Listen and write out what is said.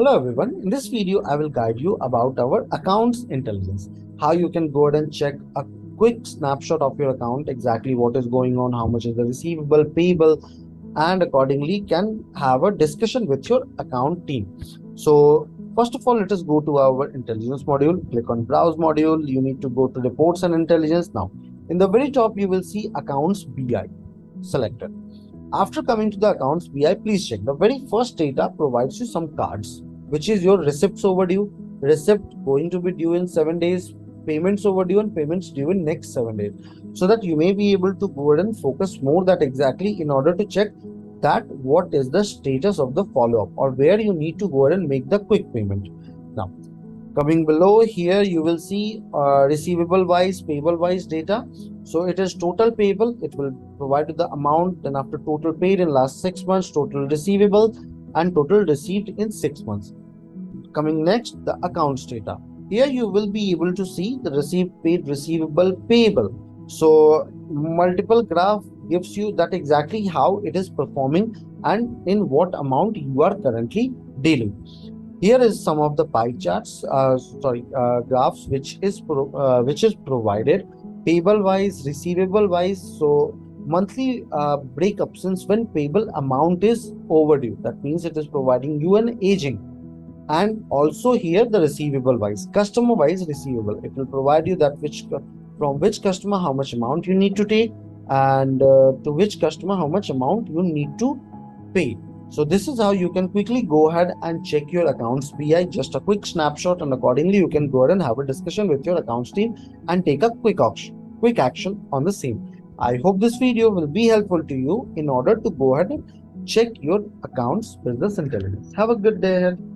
Hello everyone, in this video I will guide you about our accounts intelligence. How you can go ahead and check a quick snapshot of your account, exactly what is going on, how much is the receivable, payable, and accordingly can have a discussion with your account team. So first of all, let us go to our intelligence module. Click on browse module. You need to go to reports and intelligence. Now in the very top you will see accounts BI selected. After coming to the accounts BI, please check. The very first data provides you some cards, which is your receipts overdue, receipt going to be due in 7 days, payments overdue, and payments due in next 7 days. So that you may be able to go ahead and focus more that exactly in order to check that what is the status of the follow-up or where you need to go ahead and make the quick payment. Now, coming below here, you will see receivable wise, payable wise data. So it is total payable. It will provide you the amount. Then after total paid in last 6 months, total receivable, and total received in 6 months. Coming next, the accounts data. Here you will be able to see the received, paid, receivable, payable. So multiple graph gives you that exactly how it is performing and in what amount you are currently dealing. Here is some of the pie charts, graphs which is provided payable wise, receivable wise. So monthly breakup, since when payable amount is overdue, that means it is providing you an aging. And also here the receivable wise, customer wise receivable, it will provide you that which from which customer how much amount you need to take, and to which customer how much amount you need to pay. So this is how you can quickly go ahead and check your accounts BI, just a quick snapshot, and accordingly you can go ahead and have a discussion with your accounts team and take a quick action on the same. I hope this video will be helpful to you in order to go ahead and check your accounts business intelligence. Have a good day ahead.